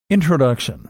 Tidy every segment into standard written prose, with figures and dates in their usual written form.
Introduction.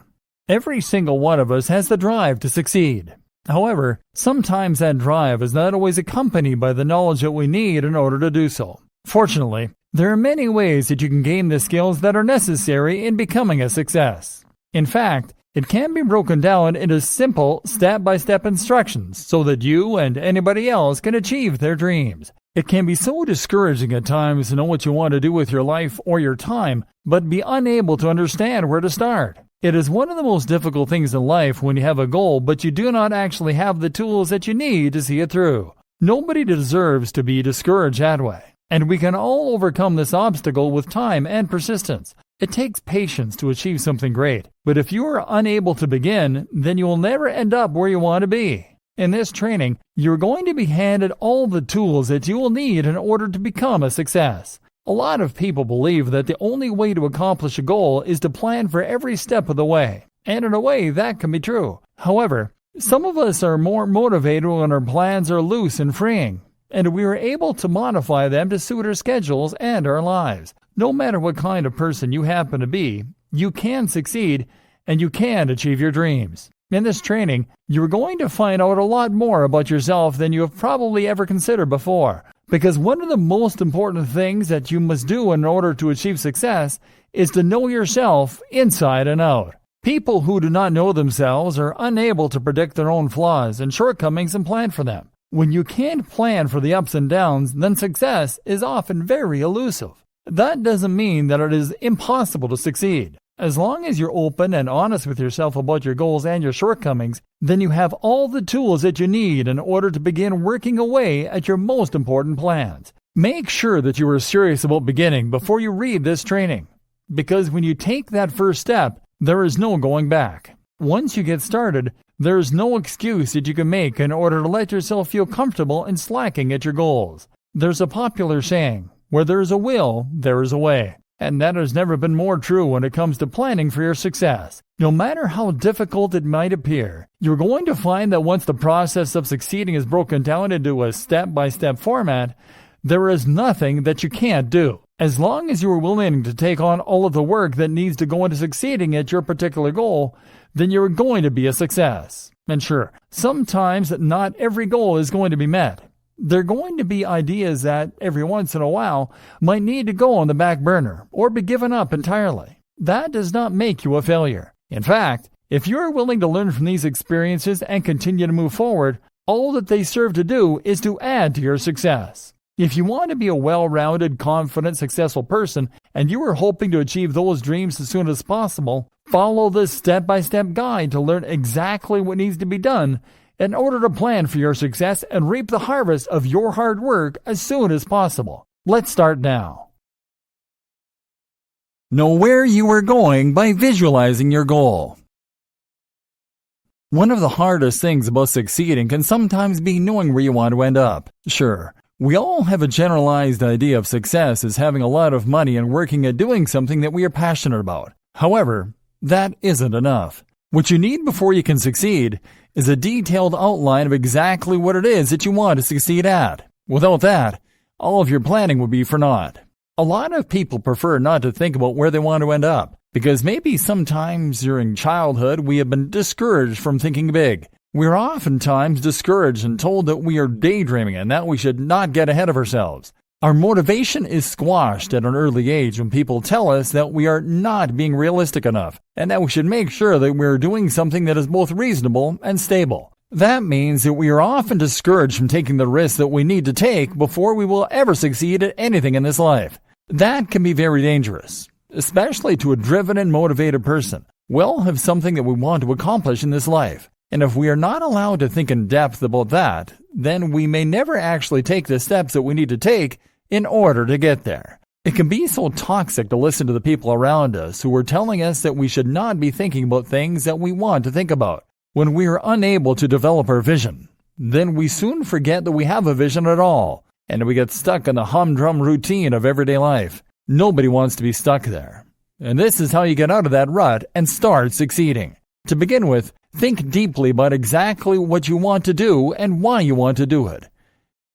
Every single one of us has the drive to succeed. However, sometimes that drive is not always accompanied by the knowledge that we need in order to do so. Fortunately, there are many ways that you can gain the skills that are necessary in becoming a success. In fact, it can be broken down into simple step-by-step instructions so that you and anybody else can achieve their dreams. It can be so discouraging at times to know what you want to do with your life or your time, but be unable to understand where to start. It is one of the most difficult things in life when you have a goal, but you do not actually have the tools that you need to see it through. Nobody deserves to be discouraged that way, and we can all overcome this obstacle with time and persistence. It takes patience to achieve something great, but if you are unable to begin, then you will never end up where you want to be. In this training, you're going to be handed all the tools that you will need in order to become a success. A lot of people believe that the only way to accomplish a goal is to plan for every step of the way, and in a way that can be true. However, some of us are more motivated when our plans are loose and freeing, and we are able to modify them to suit our schedules and our lives. No matter what kind of person you happen to be, you can succeed and you can achieve your dreams. In this training, you're going to find out a lot more about yourself than you have probably ever considered before. Because one of the most important things that you must do in order to achieve success is to know yourself inside and out. People who do not know themselves are unable to predict their own flaws and shortcomings and plan for them. When you can't plan for the ups and downs, then success is often very elusive. That doesn't mean that it is impossible to succeed. As long as you're open and honest with yourself about your goals and your shortcomings, then you have all the tools that you need in order to begin working away at your most important plans. Make sure that you are serious about beginning before you read this training, because when you take that first step, there is no going back. Once you get started, there is no excuse that you can make in order to let yourself feel comfortable in slacking at your goals. There's a popular saying, where there is a will, there is a way. And that has never been more true when it comes to planning for your success. No matter how difficult it might appear, you're going to find that once the process of succeeding is broken down into a step-by-step format, there is nothing that you can't do. As long as you are willing to take on all of the work that needs to go into succeeding at your particular goal, then you're going to be a success. And sure, sometimes not every goal is going to be met. There are going to be ideas that, every once in a while, might need to go on the back burner or be given up entirely. That does not make you a failure. In fact, if you are willing to learn from these experiences and continue to move forward, all that they serve to do is to add to your success. If you want to be a well-rounded, confident, successful person, and you are hoping to achieve those dreams as soon as possible, follow this step-by-step guide to learn exactly what needs to be done in order to plan for your success and reap the harvest of your hard work as soon as possible. Let's start now. Know where you are going by visualizing your goal. One of the hardest things about succeeding can sometimes be knowing where you want to end up. Sure, we all have a generalized idea of success as having a lot of money and working at doing something that we are passionate about. However, that isn't enough. What you need before you can succeed is a detailed outline of exactly what it is that you want to succeed at. Without that, all of your planning would be for naught. A lot of people prefer not to think about where they want to end up, because maybe sometimes during childhood we have been discouraged from thinking big. We are oftentimes discouraged and told that we are daydreaming and that we should not get ahead of ourselves. Our motivation is squashed at an early age when people tell us that we are not being realistic enough and that we should make sure that we are doing something that is both reasonable and stable. That means that we are often discouraged from taking the risks that we need to take before we will ever succeed at anything in this life. That can be very dangerous, especially to a driven and motivated person. We all have something that we want to accomplish in this life, and if we are not allowed to think in depth about that, then we may never actually take the steps that we need to take in order to get there. It can be so toxic to listen to the people around us who are telling us that we should not be thinking about things that we want to think about. When we are unable to develop our vision, then we soon forget that we have a vision at all, and we get stuck in the humdrum routine of everyday life. Nobody wants to be stuck there. And this is how you get out of that rut and start succeeding. To begin with, think deeply about exactly what you want to do and why you want to do it.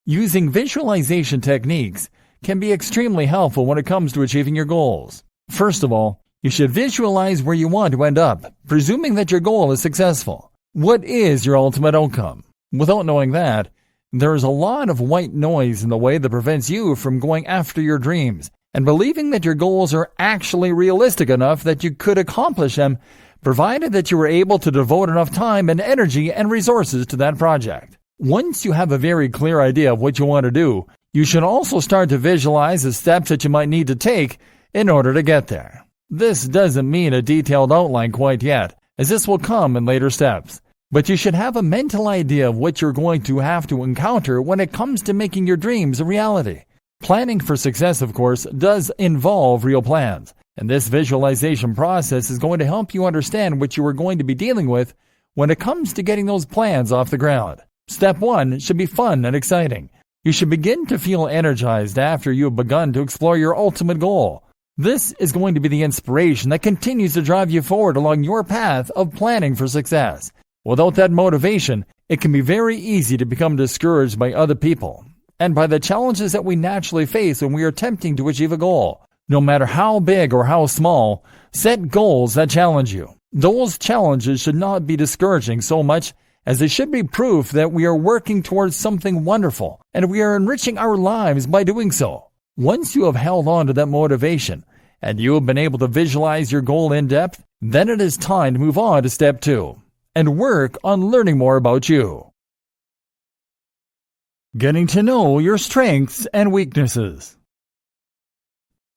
Using visualization techniques can be extremely helpful when it comes to achieving your goals. First of all, You should visualize where you want to end up, presuming that your goal is successful. What is your ultimate outcome? Without knowing that, there is a lot of white noise in the way that prevents you from going after your dreams and believing that your goals are actually realistic enough that you could accomplish them, provided that you were able to devote enough time and energy and resources to that project. Once you have a very clear idea of what you want to do, you should also start to visualize the steps that you might need to take in order to get there. This doesn't mean a detailed outline quite yet, as this will come in later steps. But you should have a mental idea of what you're going to have to encounter when it comes to making your dreams a reality. Planning for success, of course, does involve real plans, and this visualization process is going to help you understand what you are going to be dealing with when it comes to getting those plans off the ground. Step 1 should be fun and exciting. You should begin to feel energized after you have begun to explore your ultimate goal. This is going to be the inspiration that continues to drive you forward along your path of planning for success. Without that motivation, it can be very easy to become discouraged by other people and by the challenges that we naturally face when we are attempting to achieve a goal. No matter how big or how small, set goals that challenge you. Those challenges should not be discouraging so much as they should be proof that we are working towards something wonderful and we are enriching our lives by doing so. Once you have held on to that motivation and you have been able to visualize your goal in depth, then it is time to move on to step 2 and work on learning more about you. Getting to know your strengths and weaknesses.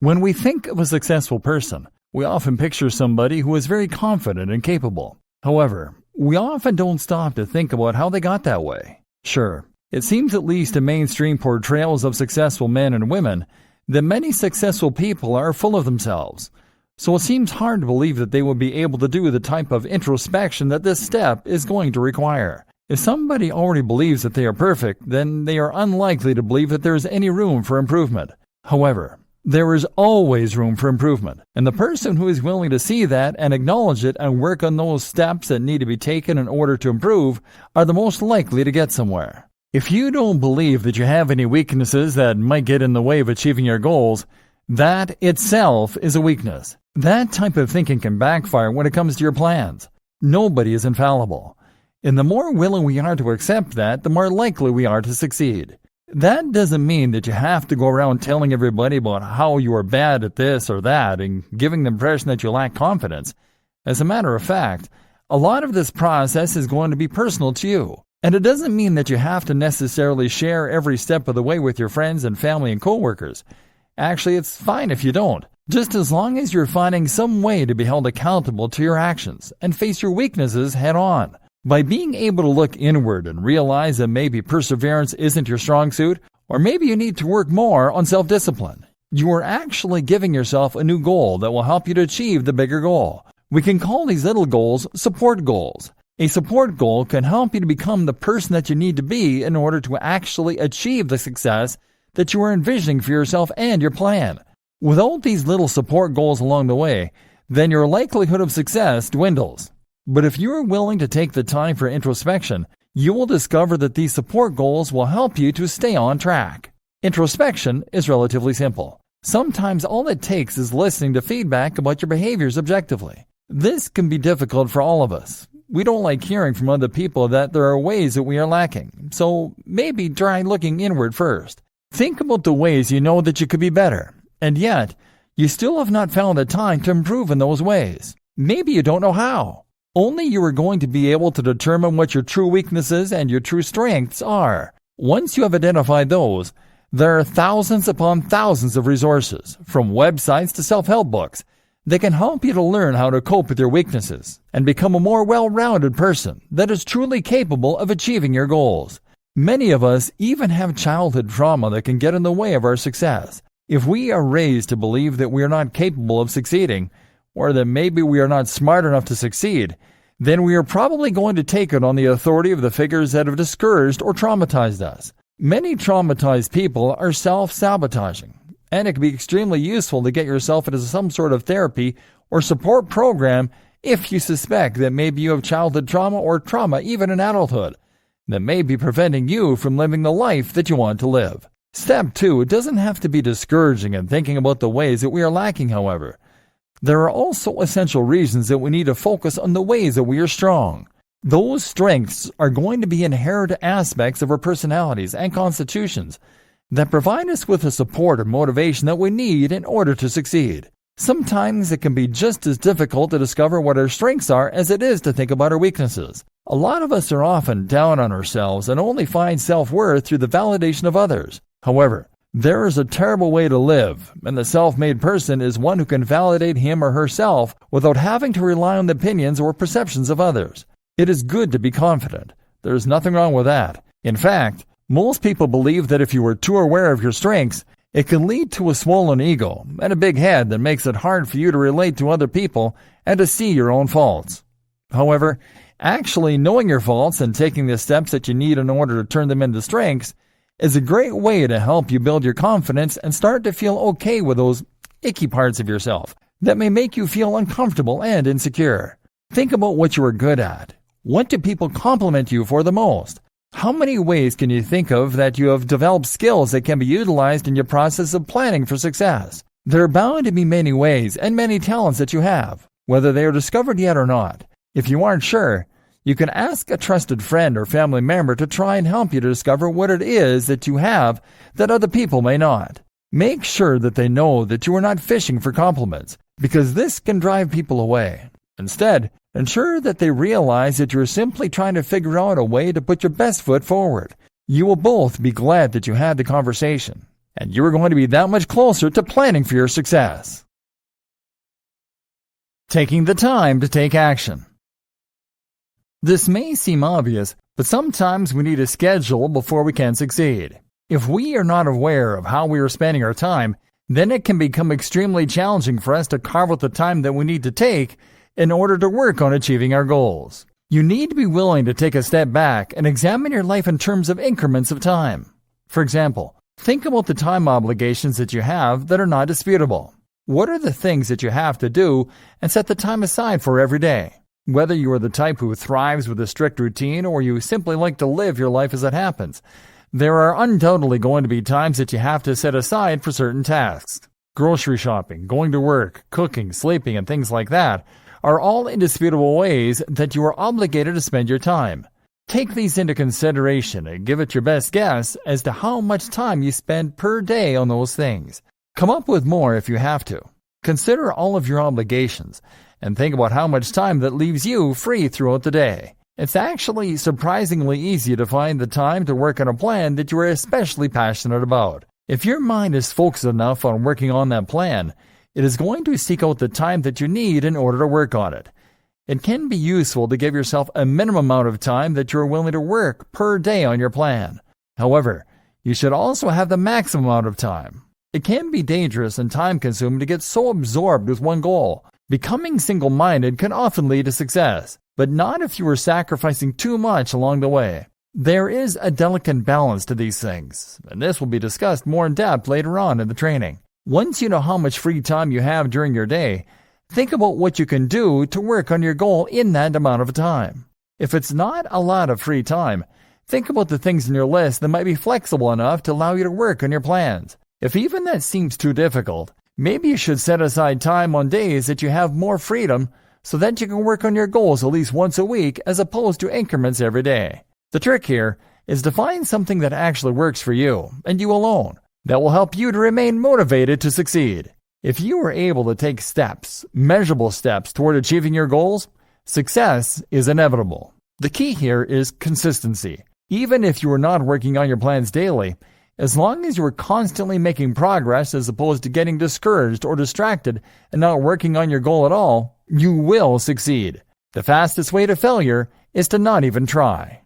When we think of a successful person, we often picture somebody who is very confident and capable. However, we often don't stop to think about how they got that way. Sure, it seems at least in mainstream portrayals of successful men and women that many successful people are full of themselves. So it seems hard to believe that they will be able to do the type of introspection that this step is going to require. If somebody already believes that they are perfect, then they are unlikely to believe that there is any room for improvement. However, there is always room for improvement, and the person who is willing to see that and acknowledge it and work on those steps that need to be taken in order to improve are the most likely to get somewhere. If you don't believe that you have any weaknesses that might get in the way of achieving your goals, that itself is a weakness. That type of thinking can backfire when it comes to your plans. Nobody is infallible. And the more willing we are to accept that, the more likely we are to succeed. That doesn't mean that you have to go around telling everybody about how you are bad at this or that and giving the impression that you lack confidence. As a matter of fact, a lot of this process is going to be personal to you. And it doesn't mean that you have to necessarily share every step of the way with your friends and family and coworkers. Actually, it's fine if you don't, just as long as you're finding some way to be held accountable to your actions and face your weaknesses head on. By being able to look inward and realize that maybe perseverance isn't your strong suit, or maybe you need to work more on self-discipline, you are actually giving yourself a new goal that will help you to achieve the bigger goal. We can call these little goals support goals. A support goal can help you to become the person that you need to be in order to actually achieve the success that you are envisioning for yourself and your plan. Without these little support goals along the way, then your likelihood of success dwindles. But if you are willing to take the time for introspection, you will discover that these support goals will help you to stay on track. Introspection is relatively simple. Sometimes all it takes is listening to feedback about your behaviors objectively. This can be difficult for all of us. We don't like hearing from other people that there are ways that we are lacking, so maybe try looking inward first. Think about the ways you know that you could be better, and yet you still have not found the time to improve in those ways. Maybe you don't know how. Only you are going to be able to determine what your true weaknesses and your true strengths are. Once you have identified those, there are thousands upon thousands of resources, from websites to self-help books, that can help you to learn how to cope with your weaknesses and become a more well-rounded person that is truly capable of achieving your goals. Many of us even have childhood trauma that can get in the way of our success. If we are raised to believe that we are not capable of succeeding, or that maybe we are not smart enough to succeed, then we are probably going to take it on the authority of the figures that have discouraged or traumatized us. Many traumatized people are self-sabotaging, and it can be extremely useful to get yourself into some sort of therapy or support program if you suspect that maybe you have childhood trauma or trauma even in adulthood that may be preventing you from living the life that you want to live. Step 2 doesn't have to be discouraging in thinking about the ways that we are lacking, however. There are also essential reasons that we need to focus on the ways that we are strong. Those strengths are going to be inherent aspects of our personalities and constitutions that provide us with the support and motivation that we need in order to succeed. Sometimes it can be just as difficult to discover what our strengths are as it is to think about our weaknesses. A lot of us are often down on ourselves and only find self-worth through the validation of others. However, there is a terrible way to live, and the self-made person is one who can validate him or herself without having to rely on the opinions or perceptions of others. It is good to be confident. There is nothing wrong with that. In fact, most people believe that if you are too aware of your strengths, it can lead to a swollen ego and a big head that makes it hard for you to relate to other people and to see your own faults. However, actually knowing your faults and taking the steps that you need in order to turn them into strengths is a great way to help you build your confidence and start to feel okay with those icky parts of yourself that may make you feel uncomfortable and insecure. Think about what you are good at. What do people compliment you for the most? How many ways can you think of that you have developed skills that can be utilized in your process of planning for success? There are bound to be many ways and many talents that you have, whether they are discovered yet or not. If you aren't sure, you can ask a trusted friend or family member to try and help you to discover what it is that you have that other people may not. Make sure that they know that you are not fishing for compliments, because this can drive people away. Instead, ensure that they realize that you are simply trying to figure out a way to put your best foot forward. You will both be glad that you had the conversation, and you are going to be that much closer to planning for your success. Taking the time to take action. This may seem obvious, but sometimes we need a schedule before we can succeed. If we are not aware of how we are spending our time, then it can become extremely challenging for us to carve out the time that we need to take in order to work on achieving our goals. You need to be willing to take a step back and examine your life in terms of increments of time. For example, think about the time obligations that you have that are not disputable. What are the things that you have to do and set the time aside for every day? Whether you are the type who thrives with a strict routine or you simply like to live your life as it happens, there are undoubtedly going to be times that you have to set aside for certain tasks. Grocery shopping, going to work, cooking, sleeping, and things like that are all indisputable ways that you are obligated to spend your time. Take these into consideration and give it your best guess as to how much time you spend per day on those things. Come up with more if you have to. Consider all of your obligations and think about how much time that leaves you free throughout the day. It's actually surprisingly easy to find the time to work on a plan that you are especially passionate about. If your mind is focused enough on working on that plan, it is going to seek out the time that you need in order to work on it. It can be useful to give yourself a minimum amount of time that you are willing to work per day on your plan. However, you should also have the maximum amount of time. It can be dangerous and time-consuming to get so absorbed with one goal. Becoming single-minded can often lead to success, but not if you are sacrificing too much along the way. There is a delicate balance to these things, and this will be discussed more in depth later on in the training. Once you know how much free time you have during your day, think about what you can do to work on your goal in that amount of time. If it's not a lot of free time, think about the things in your list that might be flexible enough to allow you to work on your plans. If even that seems too difficult, maybe you should set aside time on days that you have more freedom so that you can work on your goals at least once a week as opposed to increments every day. The trick here is to find something that actually works for you, and you alone, that will help you to remain motivated to succeed. If you are able to take steps, measurable steps toward achieving your goals, success is inevitable. The key here is consistency. Even if you are not working on your plans daily, as long as you are constantly making progress as opposed to getting discouraged or distracted and not working on your goal at all, you will succeed. The fastest way to failure is to not even try.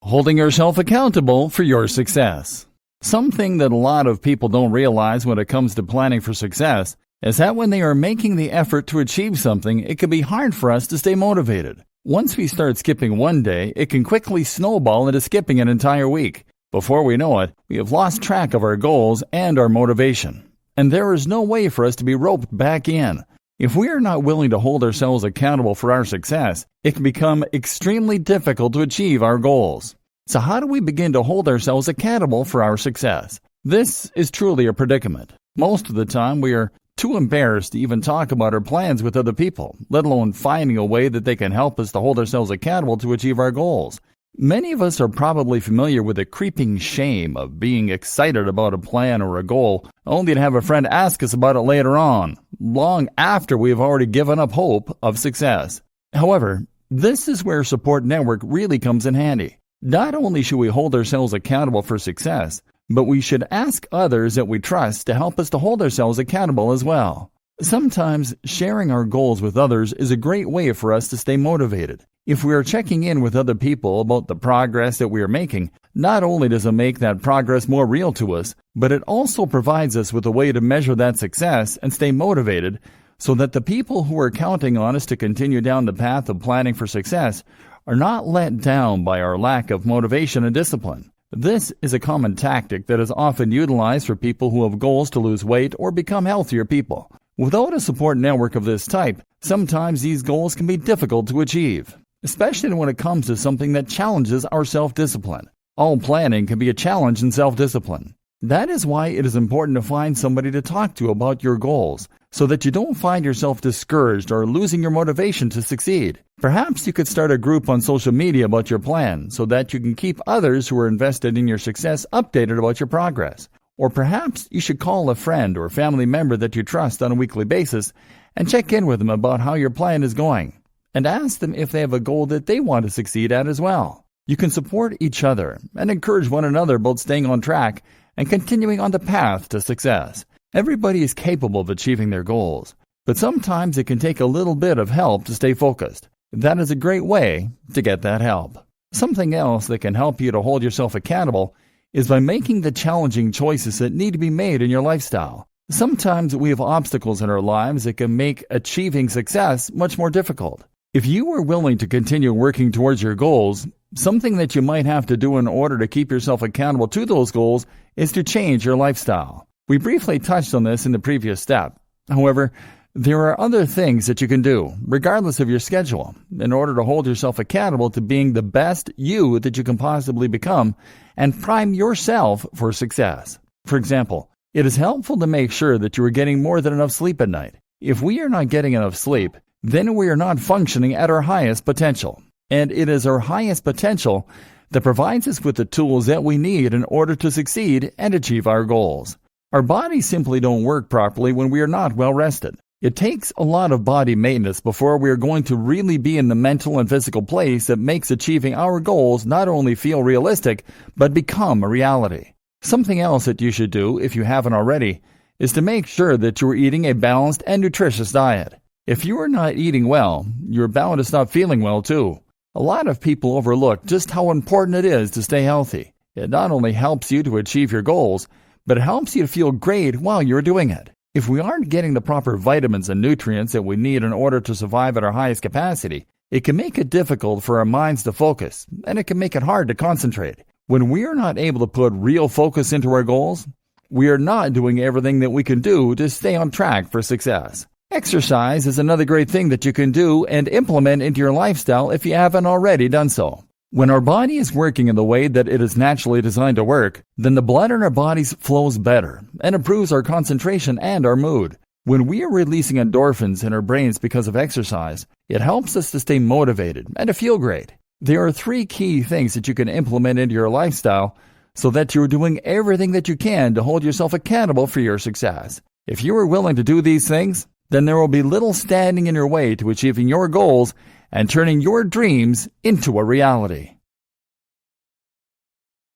Holding yourself accountable for your success. Something that a lot of people don't realize when it comes to planning for success is that when they are making the effort to achieve something, it can be hard for us to stay motivated. Once we start skipping one day, it can quickly snowball into skipping an entire week. Before we know it, we have lost track of our goals and our motivation. And there is no way for us to be roped back in. If we are not willing to hold ourselves accountable for our success, it can become extremely difficult to achieve our goals. So how do we begin to hold ourselves accountable for our success? This is truly a predicament. Most of the time we are too embarrassed to even talk about our plans with other people, let alone finding a way that they can help us to hold ourselves accountable to achieve our goals. Many of us are probably familiar with the creeping shame of being excited about a plan or a goal, only to have a friend ask us about it later on, long after we have already given up hope of success. However, this is where support network really comes in handy. Not only should we hold ourselves accountable for success, but we should ask others that we trust to help us to hold ourselves accountable as well. Sometimes sharing our goals with others is a great way for us to stay motivated. If we are checking in with other people about the progress that we are making, not only does it make that progress more real to us, but it also provides us with a way to measure that success and stay motivated so that the people who are counting on us to continue down the path of planning for success are not let down by our lack of motivation and discipline. This is a common tactic that is often utilized for people who have goals to lose weight or become healthier people. Without a support network of this type, sometimes these goals can be difficult to achieve, especially when it comes to something that challenges our self-discipline. All planning can be a challenge in self-discipline. That is why it is important to find somebody to talk to about your goals, so that you don't find yourself discouraged or losing your motivation to succeed. Perhaps you could start a group on social media about your plan, so that you can keep others who are invested in your success updated about your progress. Or perhaps you should call a friend or family member that you trust on a weekly basis and check in with them about how your plan is going, and ask them if they have a goal that they want to succeed at as well. You can support each other and encourage one another about staying on track and continuing on the path to success. Everybody is capable of achieving their goals, but sometimes it can take a little bit of help to stay focused. That is a great way to get that help. Something else that can help you to hold yourself accountable is by making the challenging choices that need to be made in your lifestyle. Sometimes we have obstacles in our lives that can make achieving success much more difficult. If you are willing to continue working towards your goals, something that you might have to do in order to keep yourself accountable to those goals is to change your lifestyle. We briefly touched on this in the previous step. However, there are other things that you can do, regardless of your schedule, in order to hold yourself accountable to being the best you that you can possibly become and prime yourself for success. For example, it is helpful to make sure that you are getting more than enough sleep at night. If we are not getting enough sleep, then we are not functioning at our highest potential. And it is our highest potential that provides us with the tools that we need in order to succeed and achieve our goals. Our bodies simply don't work properly when we are not well rested. It takes a lot of body maintenance before we are going to really be in the mental and physical place that makes achieving our goals not only feel realistic, but become a reality. Something else that you should do, if you haven't already, is to make sure that you are eating a balanced and nutritious diet. If you are not eating well, you're bound to stop feeling well too. A lot of people overlook just how important it is to stay healthy. It not only helps you to achieve your goals, but it helps you to feel great while you're doing it. If we aren't getting the proper vitamins and nutrients that we need in order to survive at our highest capacity, it can make it difficult for our minds to focus, and it can make it hard to concentrate. When we are not able to put real focus into our goals, we are not doing everything that we can do to stay on track for success. Exercise is another great thing that you can do and implement into your lifestyle if you haven't already done so. When our body is working in the way that it is naturally designed to work, then the blood in our bodies flows better and improves our concentration and our mood. When we are releasing endorphins in our brains because of exercise, it helps us to stay motivated and to feel great. There are 3 key things that you can implement into your lifestyle so that you're doing everything that you can to hold yourself accountable for your success. If you are willing to do these things, then there will be little standing in your way to achieving your goals and turning your dreams into a reality.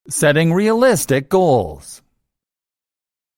Setting realistic goals.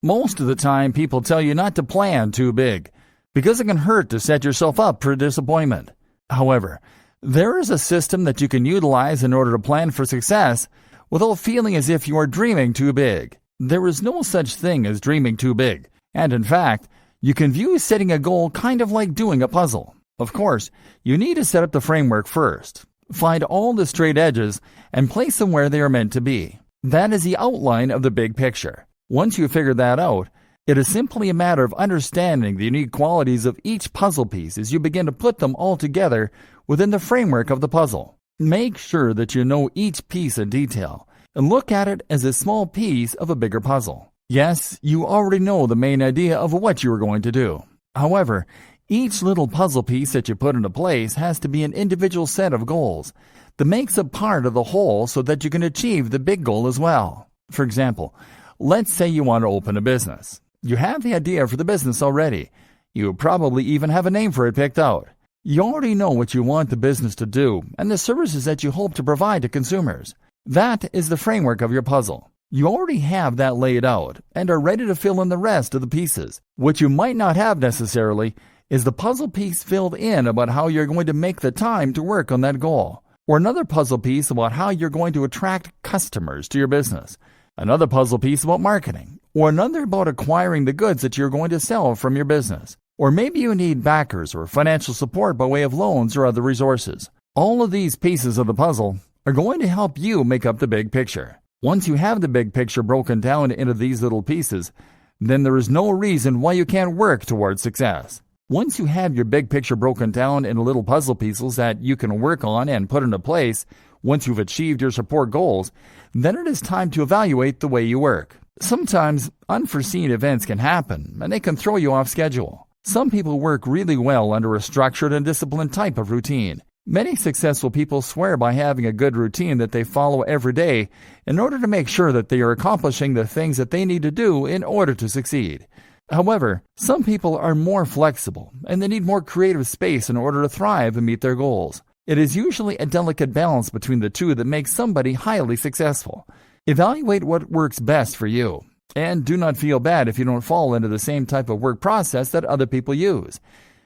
Most of the time, people tell you not to plan too big because it can hurt to set yourself up for disappointment. However, there is a system that you can utilize in order to plan for success without feeling as if you are dreaming too big. There is no such thing as dreaming too big, and in fact, you can view setting a goal kind of like doing a puzzle. Of course, you need to set up the framework first. Find all the straight edges and place them where they are meant to be. That is the outline of the big picture. Once you figure that out, it is simply a matter of understanding the unique qualities of each puzzle piece as you begin to put them all together within the framework of the puzzle. Make sure that you know each piece in detail and look at it as a small piece of a bigger puzzle. Yes, you already know the main idea of what you are going to do. However, each little puzzle piece that you put into place has to be an individual set of goals that makes a part of the whole so that you can achieve the big goal as well. For example, let's say you want to open a business. You have the idea for the business already. You probably even have a name for it picked out. You already know what you want the business to do and the services that you hope to provide to consumers. That is the framework of your puzzle. You already have that laid out and are ready to fill in the rest of the pieces. What you might not have necessarily is the puzzle piece filled in about how you're going to make the time to work on that goal, or another puzzle piece about how you're going to attract customers to your business, another puzzle piece about marketing, or another about acquiring the goods that you're going to sell from your business. Or maybe you need backers or financial support by way of loans or other resources. All of these pieces of the puzzle are going to help you make up the big picture. Once you have the big picture broken down into these little pieces, then there is no reason why you can't work towards success. Once you have your big picture broken down into little puzzle pieces that you can work on and put into place, once you've achieved your support goals, then it is time to evaluate the way you work. Sometimes unforeseen events can happen and they can throw you off schedule. Some people work really well under a structured and disciplined type of routine. Many successful people swear by having a good routine that they follow every day in order to make sure that they are accomplishing the things that they need to do in order to succeed. However, some people are more flexible and they need more creative space in order to thrive and meet their goals. It is usually a delicate balance between the two that makes somebody highly successful. Evaluate what works best for you. And do not feel bad if you don't fall into the same type of work process that other people use.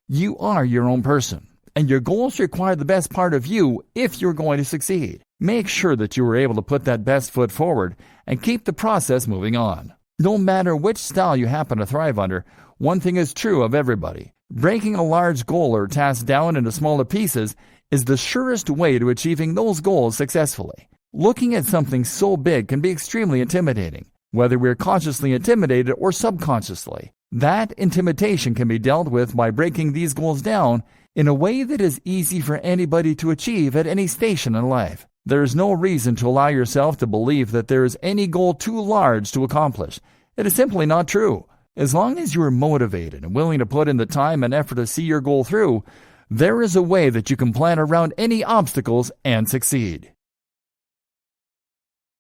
You are your own person, and your goals require the best part of you if you're going to succeed. Make sure that you are able to put that best foot forward and keep the process moving on. No matter which style you happen to thrive under, one thing is true of everybody. Breaking a large goal or task down into smaller pieces is the surest way to achieving those goals successfully. Looking at something so big can be extremely intimidating. Whether we're consciously intimidated or subconsciously, that intimidation can be dealt with by breaking these goals down in a way that is easy for anybody to achieve at any station in life. There is no reason to allow yourself to believe that there is any goal too large to accomplish. It is simply not true. As long as you are motivated and willing to put in the time and effort to see your goal through, there is a way that you can plan around any obstacles and succeed.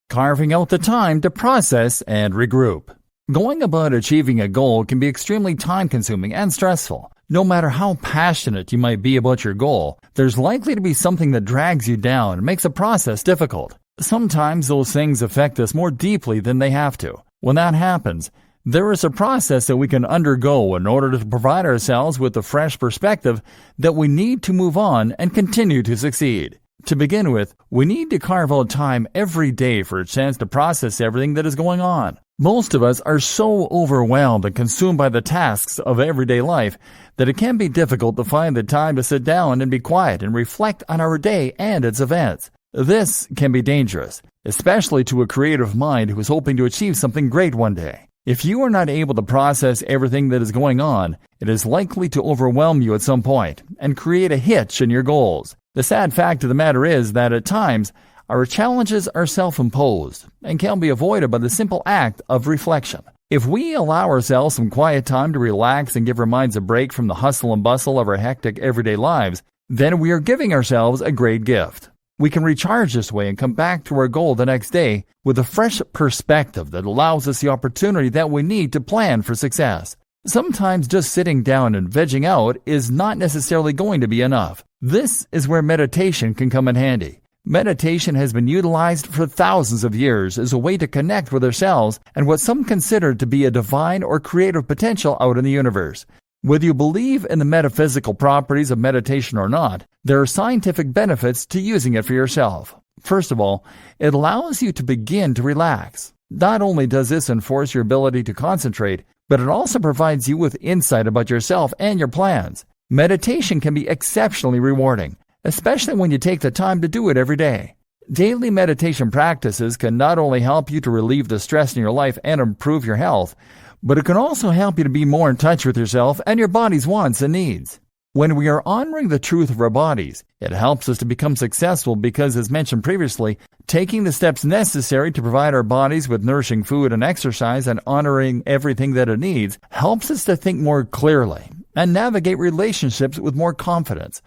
Carving out the time to process and regroup. Going about achieving a goal can be extremely time-consuming and stressful. No matter how passionate you might be about your goal, there's likely to be something that drags you down and makes the process difficult. Sometimes those things affect us more deeply than they have to. When that happens, there is a process that we can undergo in order to provide ourselves with the fresh perspective that we need to move on and continue to succeed. To begin with, we need to carve out time every day for a chance to process everything that is going on. Most of us are so overwhelmed and consumed by the tasks of everyday life that it can be difficult to find the time to sit down and be quiet and reflect on our day and its events. This can be dangerous, especially to a creative mind who is hoping to achieve something great one day. If you are not able to process everything that is going on, it is likely to overwhelm you at some point and create a hitch in your goals. The sad fact of the matter is that at times, our challenges are self-imposed and can be avoided by the simple act of reflection. If we allow ourselves some quiet time to relax and give our minds a break from the hustle and bustle of our hectic everyday lives, then we are giving ourselves a great gift. We can recharge this way and come back to our goal the next day with a fresh perspective that allows us the opportunity that we need to plan for success. Sometimes just sitting down and vegging out is not necessarily going to be enough. This is where meditation can come in handy. Meditation has been utilized for thousands of years as a way to connect with ourselves and what some consider to be a divine or creative potential out in the universe. Whether you believe in the metaphysical properties of meditation or not, there are scientific benefits to using it for yourself. First of all, it allows you to begin to relax. Not only does this enforce your ability to concentrate, but it also provides you with insight about yourself and your plans. Meditation can be exceptionally rewarding, especially when you take the time to do it every day. Daily meditation practices can not only help you to relieve the stress in your life and improve your health, but it can also help you to be more in touch with yourself and your body's wants and needs. When we are honoring the truth of our bodies, it helps us to become successful because, as mentioned previously, taking the steps necessary to provide our bodies with nourishing food and exercise and honoring everything that it needs helps us to think more clearly and navigate relationships with more confidence.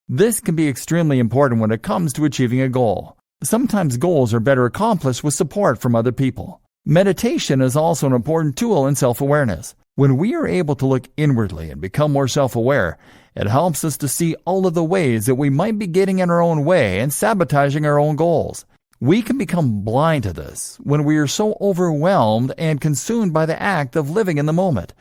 This can be extremely important when it comes to achieving a goal. Sometimes goals are better accomplished with support from other people. Meditation is also an important tool in self-awareness. When we are able to look inwardly and become more self-aware, it helps us to see all of the ways that we might be getting in our own way and sabotaging our own goals. We can become blind to this when we are so overwhelmed and consumed by the act of living in the moment.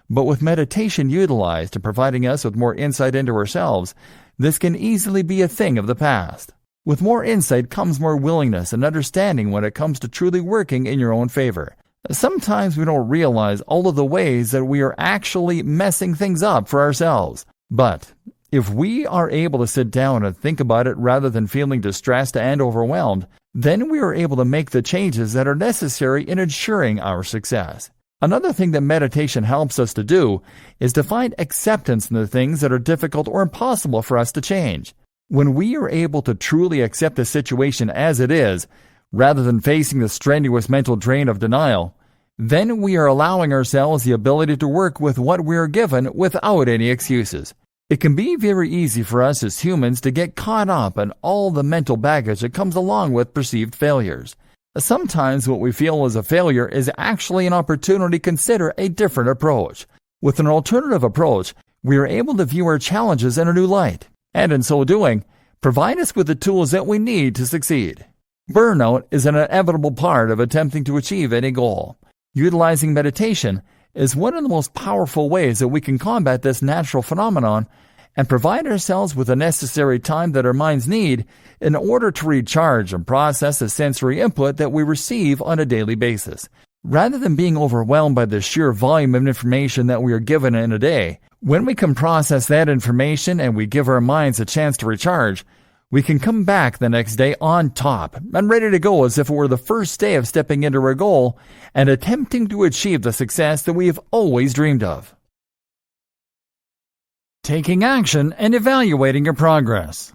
But with meditation utilized to providing us with more insight into ourselves, this can easily be a thing of the past. With more insight comes more willingness and understanding when it comes to truly working in your own favor. Sometimes we don't realize all of the ways that we are actually messing things up for ourselves. But if we are able to sit down and think about it rather than feeling distressed and overwhelmed, then we are able to make the changes that are necessary in ensuring our success. Another thing that meditation helps us to do is to find acceptance in the things that are difficult or impossible for us to change. When we are able to truly accept the situation as it is, rather than facing the strenuous mental drain of denial, then we are allowing ourselves the ability to work with what we are given without any excuses. It can be very easy for us as humans to get caught up in all the mental baggage that comes along with perceived failures. Sometimes what we feel as a failure is actually an opportunity to consider a different approach. With an alternative approach, we are able to view our challenges in a new light, and in so doing, provide us with the tools that we need to succeed. Burnout is an inevitable part of attempting to achieve any goal. Utilizing meditation is one of the most powerful ways that we can combat this natural phenomenon and provide ourselves with the necessary time that our minds need in order to recharge and process the sensory input that we receive on a daily basis. Rather than being overwhelmed by the sheer volume of information that we are given in a day, when we can process that information and we give our minds a chance to recharge, we can come back the next day on top and ready to go as if it were the first day of stepping into our goal and attempting to achieve the success that we have always dreamed of. Taking action and evaluating your progress.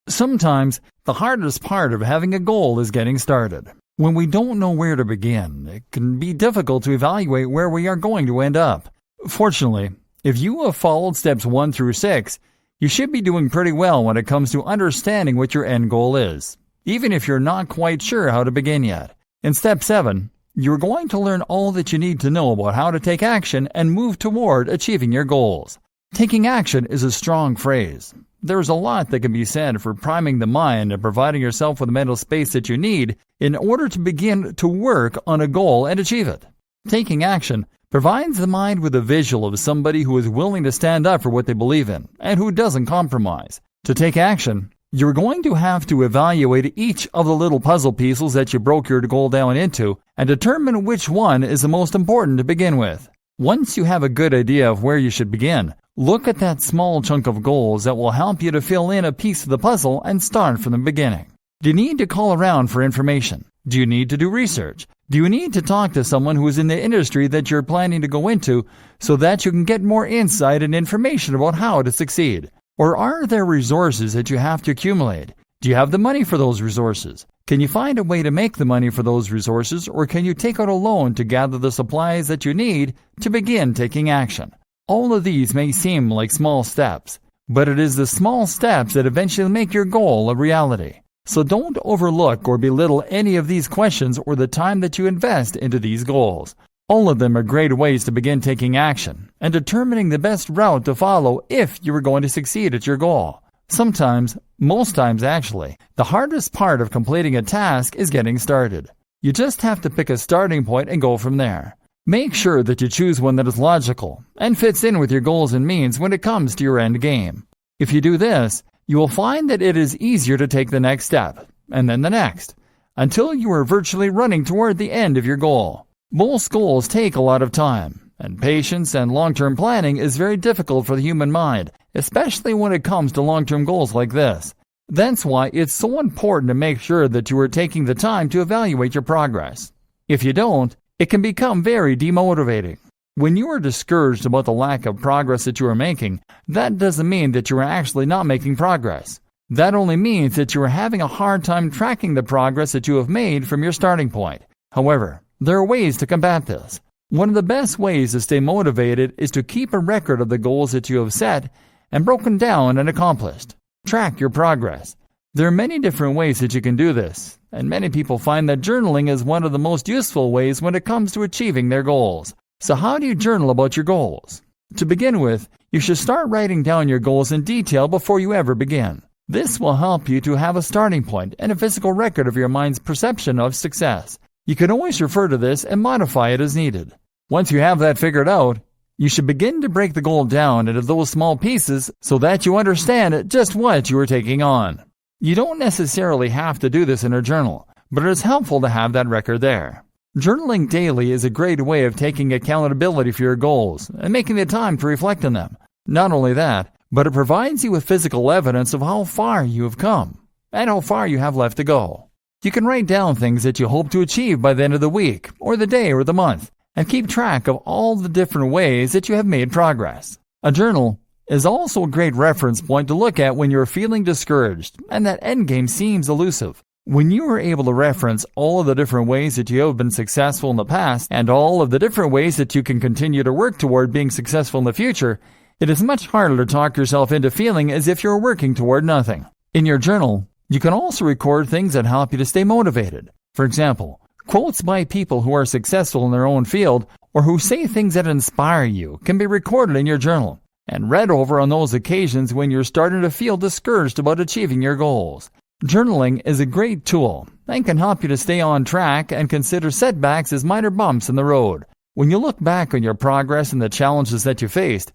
Sometimes the hardest part of having a goal is getting started. When we don't know where to begin, it can be difficult to evaluate where we are going to end up. Fortunately, if you have followed steps 1 through 6, you should be doing pretty well when it comes to understanding what your end goal is, even if you're not quite sure how to begin yet. In step 7, you're going to learn all that you need to know about how to take action and move toward achieving your goals. Taking action is a strong phrase. There's a lot that can be said for priming the mind and providing yourself with the mental space that you need in order to begin to work on a goal and achieve it. Taking action provides the mind with a visual of somebody who is willing to stand up for what they believe in and who doesn't compromise. To take action, you're going to have to evaluate each of the little puzzle pieces that you broke your goal down into and determine which one is the most important to begin with. Once you have a good idea of where you should begin, look at that small chunk of goals that will help you to fill in a piece of the puzzle and start from the beginning. Do you need to call around for information? Do you need to do research? Do you need to talk to someone who is in the industry that you're planning to go into so that you can get more insight and information about how to succeed? Or are there resources that you have to accumulate? Do you have the money for those resources? Can you find a way to make the money for those resources, or can you take out a loan to gather the supplies that you need to begin taking action? All of these may seem like small steps, but it is the small steps that eventually make your goal a reality. So don't overlook or belittle any of these questions or the time that you invest into these goals. All of them are great ways to begin taking action and determining the best route to follow if you are going to succeed at your goal. Sometimes, most times actually, the hardest part of completing a task is getting started. You just have to pick a starting point and go from there. Make sure that you choose one that is logical and fits in with your goals and means when it comes to your end game. If you do this, you will find that it is easier to take the next step, and then the next, until you are virtually running toward the end of your goal. Most goals take a lot of time, and patience and long-term planning is very difficult for the human mind, especially when it comes to long-term goals like this. That's why it's so important to make sure that you are taking the time to evaluate your progress. If you don't, it can become very demotivating. When you are discouraged about the lack of progress that you are making, that doesn't mean that you are actually not making progress. That only means that you are having a hard time tracking the progress that you have made from your starting point. However, there are ways to combat this. One of the best ways to stay motivated is to keep a record of the goals that you have set and broken down and accomplished. Track your progress. There are many different ways that you can do this, and many people find that journaling is one of the most useful ways when it comes to achieving their goals. So how do you journal about your goals? To begin with, you should start writing down your goals in detail before you ever begin. This will help you to have a starting point and a physical record of your mind's perception of success. You can always refer to this and modify it as needed. Once you have that figured out, you should begin to break the goal down into those small pieces so that you understand just what you are taking on. You don't necessarily have to do this in a journal, but it is helpful to have that record there. Journaling daily is a great way of taking accountability for your goals and making the time to reflect on them. Not only that, but it provides you with physical evidence of how far you have come and how far you have left to go. You can write down things that you hope to achieve by the end of the week or the day or the month and keep track of all the different ways that you have made progress. A journal is also a great reference point to look at when you are feeling discouraged and that endgame seems elusive. When you are able to reference all of the different ways that you have been successful in the past and all of the different ways that you can continue to work toward being successful in the future, it is much harder to talk yourself into feeling as if you're working toward nothing. In your journal, you can also record things that help you to stay motivated. For example, quotes by people who are successful in their own field or who say things that inspire you can be recorded in your journal and read over on those occasions when you're starting to feel discouraged about achieving your goals. Journaling is a great tool and can help you to stay on track and consider setbacks as minor bumps in the road. When you look back on your progress and the challenges that you faced,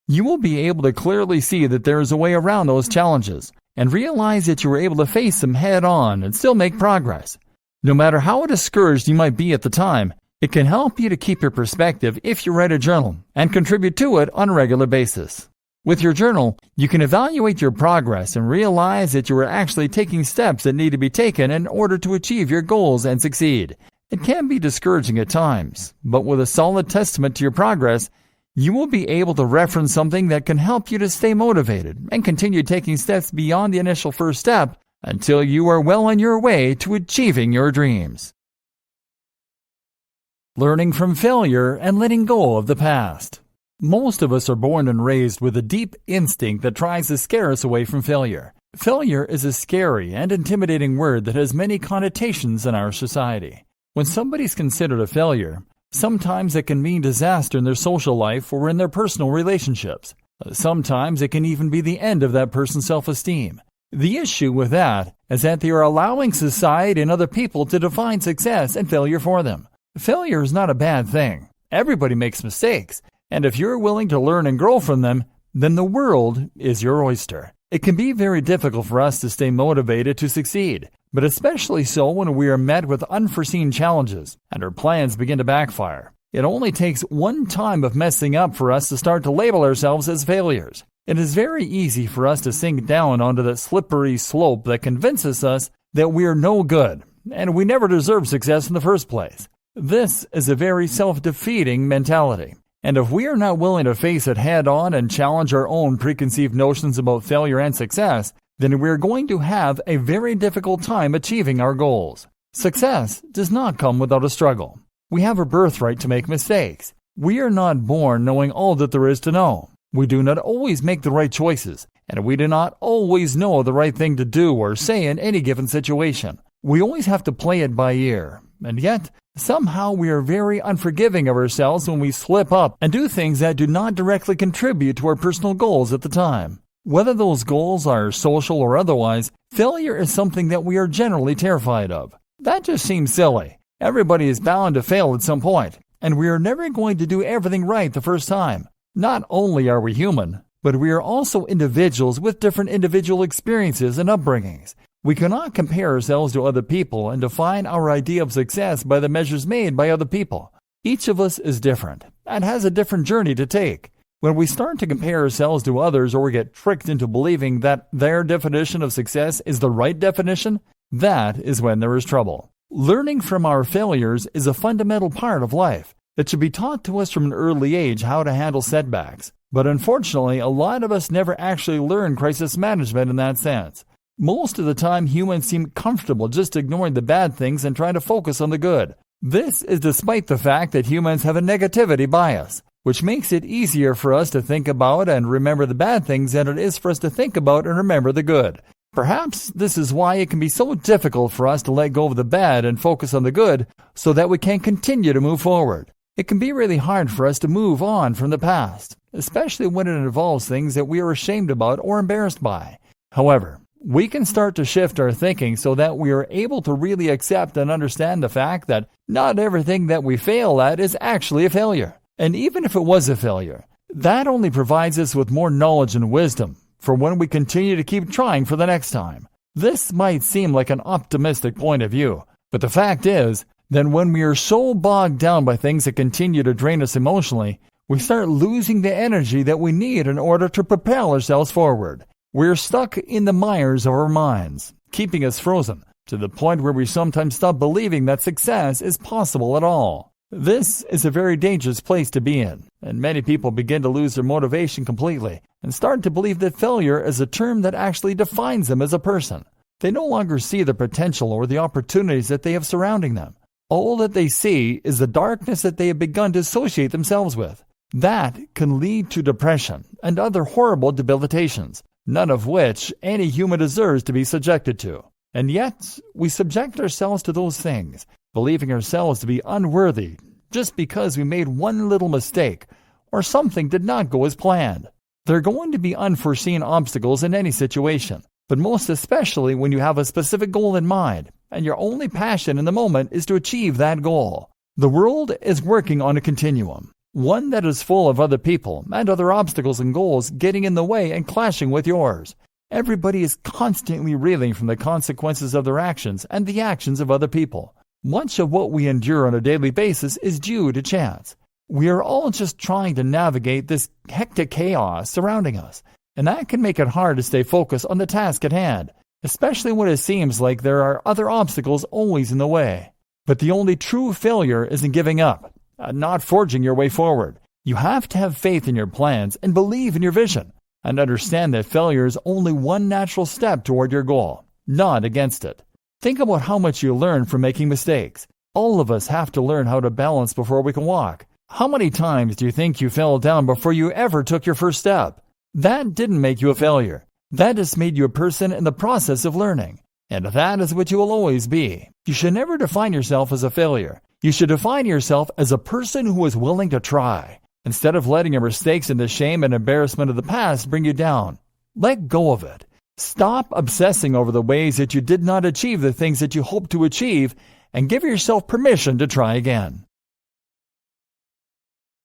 you will be able to clearly see that there is a way around those challenges and realize that you were able to face them head on and still make progress. No matter how discouraged you might be at the time, it can help you to keep your perspective if you write a journal and contribute to it on a regular basis. With your journal, you can evaluate your progress and realize that you are actually taking steps that need to be taken in order to achieve your goals and succeed. It can be discouraging at times, but with a solid testament to your progress, you will be able to reference something that can help you to stay motivated and continue taking steps beyond the initial first step until you are well on your way to achieving your dreams. Learning from failure and letting go of the past. Most of us are born and raised with a deep instinct that tries to scare us away from failure. Failure is a scary and intimidating word that has many connotations in our society. When somebody's considered a failure, sometimes it can mean disaster in their social life or in their personal relationships. Sometimes it can even be the end of that person's self-esteem. The issue with that is that they are allowing society and other people to define success and failure for them. Failure is not a bad thing. Everybody makes mistakes. And if you're willing to learn and grow from them, then the world is your oyster. It can be very difficult for us to stay motivated to succeed, but especially so when we are met with unforeseen challenges and our plans begin to backfire. It only takes one time of messing up for us to start to label ourselves as failures. It is very easy for us to sink down onto that slippery slope that convinces us that we are no good and we never deserve success in the first place. This is a very self-defeating mentality. And if we are not willing to face it head on and challenge our own preconceived notions about failure and success, then we are going to have a very difficult time achieving our goals. Success does not come without a struggle. We have a birthright to make mistakes. We are not born knowing all that there is to know. We do not always make the right choices, and we do not always know the right thing to do or say in any given situation. We always have to play it by ear, and yet somehow we are very unforgiving of ourselves when we slip up and do things that do not directly contribute to our personal goals at the time. Whether those goals are social or otherwise, failure is something that we are generally terrified of. That just seems silly. Everybody is bound to fail at some point, and we are never going to do everything right the first time. Not only are we human, but we are also individuals with different individual experiences and upbringings. We cannot compare ourselves to other people and define our idea of success by the measures made by other people. Each of us is different and has a different journey to take. When we start to compare ourselves to others or we get tricked into believing that their definition of success is the right definition, that is when there is trouble. Learning from our failures is a fundamental part of life. It should be taught to us from an early age how to handle setbacks. But unfortunately, a lot of us never actually learn crisis management in that sense. Most of the time, humans seem comfortable just ignoring the bad things and trying to focus on the good. This is despite the fact that humans have a negativity bias, which makes it easier for us to think about and remember the bad things than it is for us to think about and remember the good. Perhaps this is why it can be so difficult for us to let go of the bad and focus on the good so that we can continue to move forward. It can be really hard for us to move on from the past, especially when it involves things that we are ashamed about or embarrassed by. However, we can start to shift our thinking so that we are able to really accept and understand the fact that not everything that we fail at is actually a failure. And even if it was a failure, that only provides us with more knowledge and wisdom for when we continue to keep trying for the next time. This might seem like an optimistic point of view, but the fact is, then when we are so bogged down by things that continue to drain us emotionally, we start losing the energy that we need in order to propel ourselves forward. We're stuck in the mires of our minds, keeping us frozen, to the point where we sometimes stop believing that success is possible at all. This is a very dangerous place to be in, and many people begin to lose their motivation completely and start to believe that failure is a term that actually defines them as a person. They no longer see the potential or the opportunities that they have surrounding them. All that they see is the darkness that they have begun to associate themselves with. That can lead to depression and other horrible debilitations, none of which any human deserves to be subjected to. And yet, we subject ourselves to those things, believing ourselves to be unworthy just because we made one little mistake or something did not go as planned. There are going to be unforeseen obstacles in any situation, but most especially when you have a specific goal in mind and your only passion in the moment is to achieve that goal. The world is working on a continuum, one that is full of other people and other obstacles and goals getting in the way and clashing with yours. Everybody is constantly reeling from the consequences of their actions and the actions of other people. Much of what we endure on a daily basis is due to chance. We are all just trying to navigate this hectic chaos surrounding us, and that can make it hard to stay focused on the task at hand, especially when it seems like there are other obstacles always in the way. But the only true failure isn't giving up, not forging your way forward. You have to have faith in your plans and believe in your vision, and understand that failure is only one natural step toward your goal, not against it. Think about how much you learn from making mistakes. All of us have to learn how to balance before we can walk. How many times do you think you fell down before you ever took your first step? That didn't make you a failure. That just made you a person in the process of learning. And that is what you will always be. You should never define yourself as a failure. You should define yourself as a person who is willing to try. Instead of letting your mistakes and the shame and embarrassment of the past bring you down, let go of it. Stop obsessing over the ways that you did not achieve the things that you hoped to achieve, and give yourself permission to try again.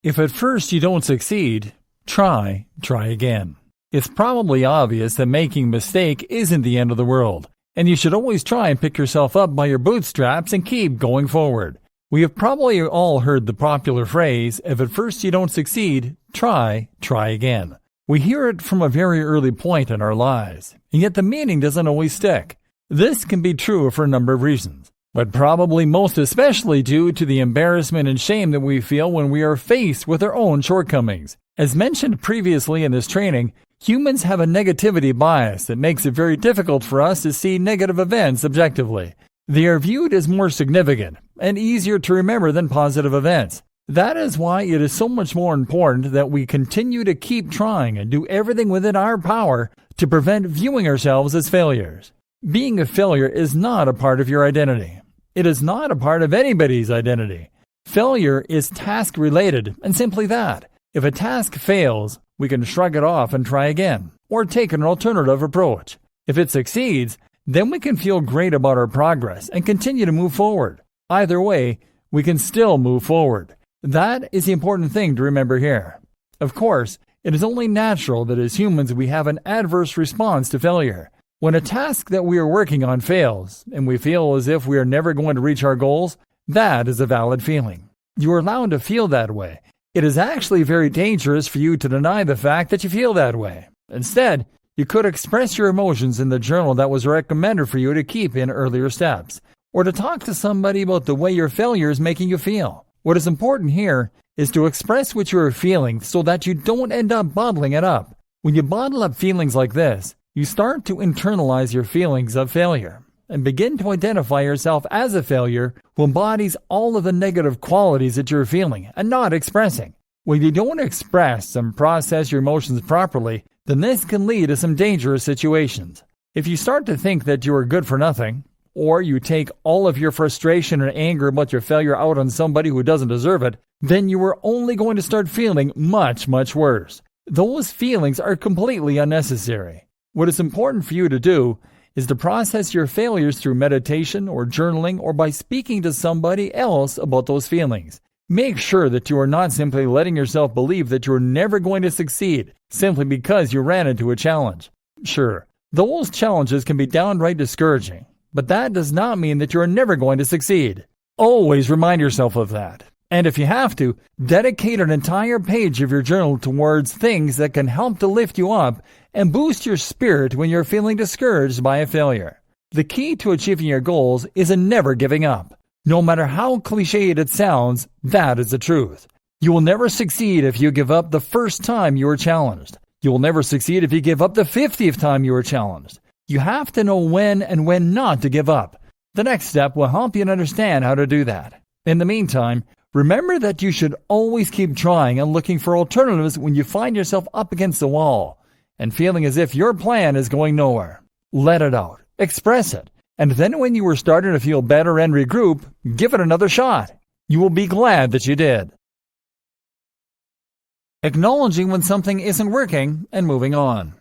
If at first you don't succeed, try again. It's probably obvious that making a mistake isn't the end of the world, and you should always try and pick yourself up by your bootstraps and keep going forward. We have probably all heard the popular phrase, if at first you don't succeed, try again. We hear it from a very early point in our lives, and yet the meaning doesn't always stick. This can be true for a number of reasons, but probably most especially due to the embarrassment and shame that we feel when we are faced with our own shortcomings. As mentioned previously in this training, humans have a negativity bias that makes it very difficult for us to see negative events objectively. They are viewed as more significant and easier to remember than positive events. That is why it is so much more important that we continue to keep trying and do everything within our power to prevent viewing ourselves as failures. Being a failure is not a part of your identity. It is not a part of anybody's identity. Failure is task-related, and simply that. If a task fails, we can shrug it off and try again, or take an alternative approach. If it succeeds, then we can feel great about our progress and continue to move forward. Either way, we can still move forward. That is the important thing to remember here. Of course, it is only natural that as humans we have an adverse response to failure. When a task that we are working on fails, and we feel as if we are never going to reach our goals, that is a valid feeling. You are allowed to feel that way. It is actually very dangerous for you to deny the fact that you feel that way. Instead, you could express your emotions in the journal that was recommended for you to keep in earlier steps, or to talk to somebody about the way your failure is making you feel. What is important here is to express what you are feeling so that you don't end up bottling it up. When you bottle up feelings like this, you start to internalize your feelings of failure and begin to identify yourself as a failure who embodies all of the negative qualities that you're feeling and not expressing. When you don't express and process your emotions properly, then this can lead to some dangerous situations. If you start to think that you are good for nothing, or you take all of your frustration and anger about your failure out on somebody who doesn't deserve it, then you are only going to start feeling much, much worse. Those feelings are completely unnecessary. What is important for you to do is to process your failures through meditation or journaling or by speaking to somebody else about those feelings. Make sure that you are not simply letting yourself believe that you're never going to succeed simply because you ran into a challenge. Sure, those challenges can be downright discouraging, but that does not mean that you are never going to succeed. Always remind yourself of that. And if you have to, dedicate an entire page of your journal towards things that can help to lift you up and boost your spirit when you're feeling discouraged by a failure. The key to achieving your goals is in never giving up. No matter how cliched it sounds, that is the truth. You will never succeed if you give up the first time you are challenged. You will never succeed if you give up the 50th time you are challenged. You have to know when and when not to give up. The next step will help you to understand how to do that. In the meantime, remember that you should always keep trying and looking for alternatives when you find yourself up against the wall and feeling as if your plan is going nowhere. Let it out. Express it. And then when you are starting to feel better and regroup, give it another shot. You will be glad that you did. Acknowledging when something isn't working and moving on.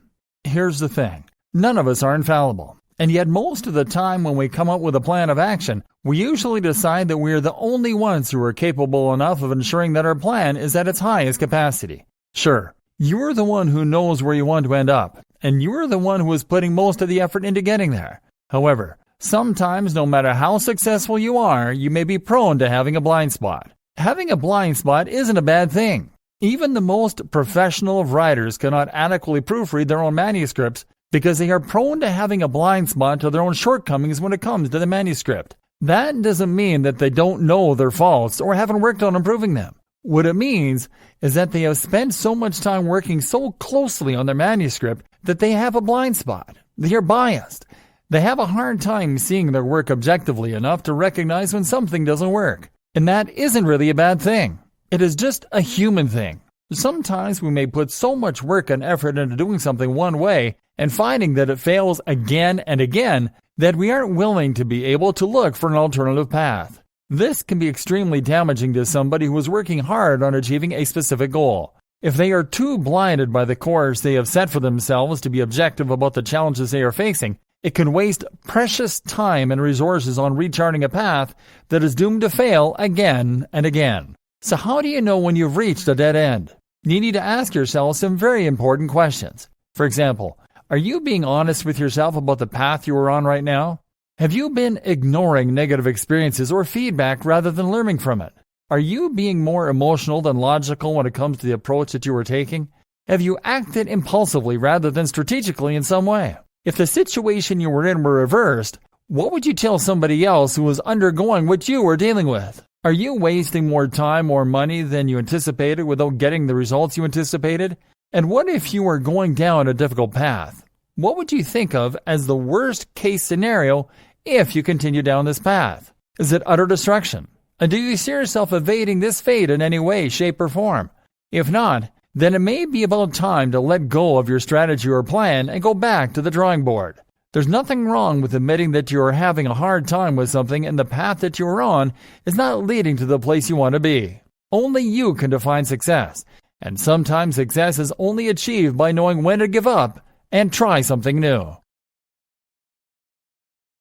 Here's the thing. None of us are infallible. And yet most of the time when we come up with a plan of action, we usually decide that we are the only ones who are capable enough of ensuring that our plan is at its highest capacity. Sure, you're the one who knows where you want to end up, and you're the one who is putting most of the effort into getting there. However, sometimes no matter how successful you are, you may be prone to having a blind spot. Having a blind spot isn't a bad thing. Even the most professional of writers cannot adequately proofread their own manuscripts because they are prone to having a blind spot to their own shortcomings when it comes to the manuscript. That doesn't mean that they don't know their faults or haven't worked on improving them. What it means is that they have spent so much time working so closely on their manuscript that they have a blind spot. They are biased. They have a hard time seeing their work objectively enough to recognize when something doesn't work. And that isn't really a bad thing. It is just a human thing. Sometimes we may put so much work and effort into doing something one way and finding that it fails again and again that we aren't willing to be able to look for an alternative path. This can be extremely damaging to somebody who is working hard on achieving a specific goal. If they are too blinded by the course they have set for themselves to be objective about the challenges they are facing, it can waste precious time and resources on recharting a path that is doomed to fail again and again. So how do you know when you've reached a dead end? You need to ask yourself some very important questions. For example, are you being honest with yourself about the path you are on right now? Have you been ignoring negative experiences or feedback rather than learning from it? Are you being more emotional than logical when it comes to the approach that you are taking? Have you acted impulsively rather than strategically in some way? If the situation you were in were reversed, what would you tell somebody else who was undergoing what you were dealing with? Are you wasting more time or money than you anticipated without getting the results you anticipated? And what if you were going down a difficult path? What would you think of as the worst case scenario if you continue down this path? Is it utter destruction? And do you see yourself evading this fate in any way, shape, or form? If not, then it may be about time to let go of your strategy or plan and go back to the drawing board. There's nothing wrong with admitting that you are having a hard time with something and the path that you are on is not leading to the place you want to be. Only you can define success, and sometimes success is only achieved by knowing when to give up and try something new.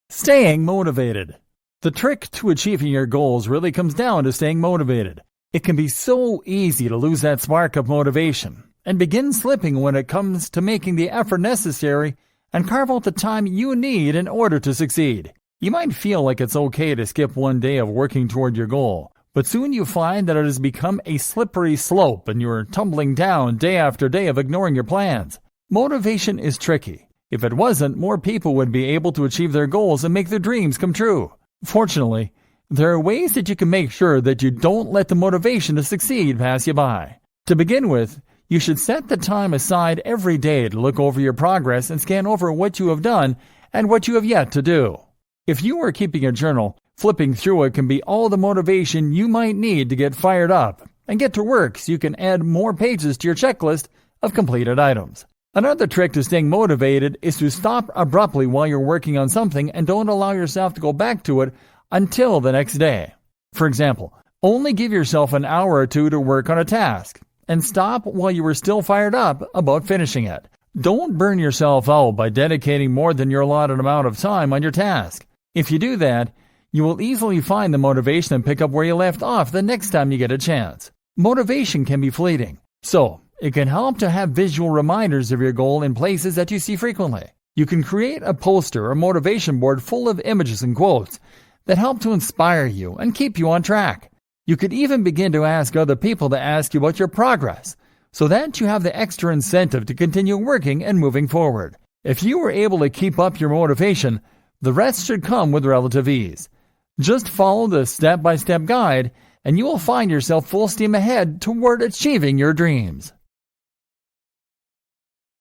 Staying motivated. The trick to achieving your goals really comes down to staying motivated. It can be so easy to lose that spark of motivation and begin slipping when it comes to making the effort necessary and carve out the time you need in order to succeed. You might feel like it's okay to skip one day of working toward your goal, but soon you find that it has become a slippery slope and you're tumbling down day after day of ignoring your plans. Motivation is tricky. If it wasn't, more people would be able to achieve their goals and make their dreams come true. Fortunately, There are ways that you can make sure that you don't let the motivation to succeed pass you by. To begin with, you should set the time aside every day to look over your progress and scan over what you have done and what you have yet to do. If you are keeping a journal, flipping through it can be all the motivation you might need to get fired up and get to work so you can add more pages to your checklist of completed items. Another trick to staying motivated is to stop abruptly while you're working on something and don't allow yourself to go back to it until the next day. For example, only give yourself an hour or two to work on a task and stop while you are still fired up about finishing it. Don't burn yourself out by dedicating more than your allotted amount of time on your task. If you do that, you will easily find the motivation and pick up where you left off the next time you get a chance. Motivation can be fleeting, so it can help to have visual reminders of your goal in places that you see frequently. You can create a poster or motivation board full of images and quotes that help to inspire you and keep you on track. You could even begin to ask other people to ask you about your progress, so that you have the extra incentive to continue working and moving forward. If you are able to keep up your motivation, the rest should come with relative ease. Just follow the step-by-step guide, and you will find yourself full steam ahead toward achieving your dreams.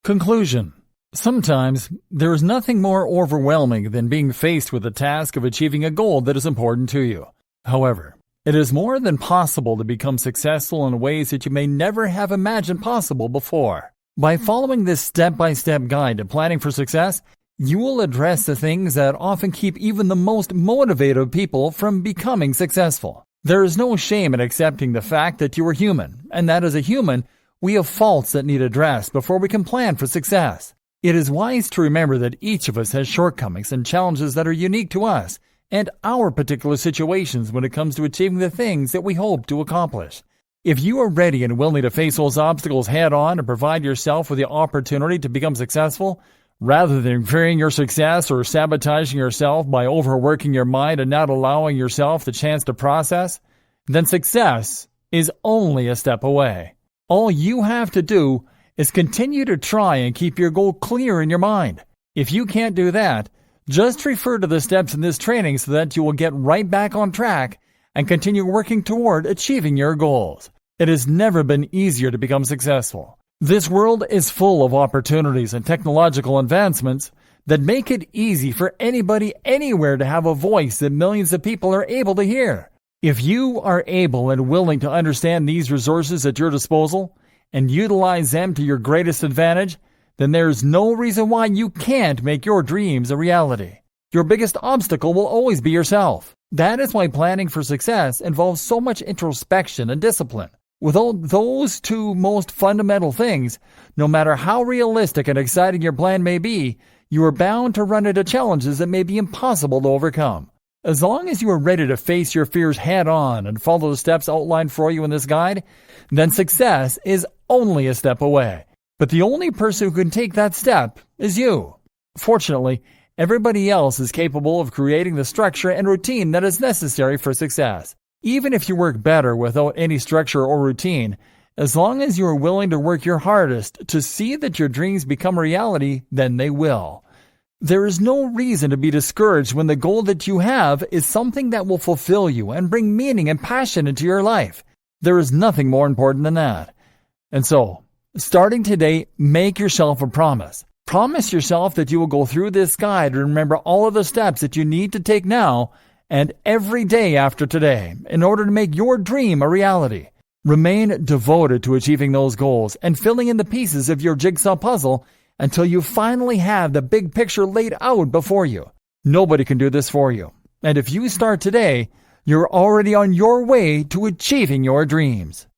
Conclusion. Sometimes there is nothing more overwhelming than being faced with the task of achieving a goal that is important to you. However, it is more than possible to become successful in ways that you may never have imagined possible before. By following this step-by-step guide to planning for success, you will address the things that often keep even the most motivated people from becoming successful. There is no shame in accepting the fact that you are human, and that as a human, we have faults that need addressed before we can plan for success. It is wise to remember that each of us has shortcomings and challenges that are unique to us and our particular situations when it comes to achieving the things that we hope to accomplish. If you are ready and willing to face those obstacles head on and provide yourself with the opportunity to become successful, rather than fearing your success or sabotaging yourself by overworking your mind and not allowing yourself the chance to process, then success is only a step away. All you have to do is continue to try and keep your goal clear in your mind. If you can't do that, just refer to the steps in this training so that you will get right back on track and continue working toward achieving your goals. It has never been easier to become successful. This world is full of opportunities and technological advancements that make it easy for anybody anywhere to have a voice that millions of people are able to hear. If you are able and willing to understand these resources at your disposal and utilize them to your greatest advantage, then there is no reason why you can't make your dreams a reality. Your biggest obstacle will always be yourself. That is why planning for success involves so much introspection and discipline. Without those two most fundamental things, no matter how realistic and exciting your plan may be, you are bound to run into challenges that may be impossible to overcome. As long as you are ready to face your fears head on and follow the steps outlined for you in this guide, then success is only a step away. But the only person who can take that step is you. Fortunately, everybody else is capable of creating the structure and routine that is necessary for success. Even if you work better without any structure or routine, as long as you are willing to work your hardest to see that your dreams become a reality, then they will. There is no reason to be discouraged when the goal that you have is something that will fulfill you and bring meaning and passion into your life. There is nothing more important than that. And so, starting today, make yourself a promise. Promise yourself that you will go through this guide and remember all of the steps that you need to take now and every day after today in order to make your dream a reality. Remain devoted to achieving those goals and filling in the pieces of your jigsaw puzzle until you finally have the big picture laid out before you. Nobody can do this for you. And if you start today, you're already on your way to achieving your dreams.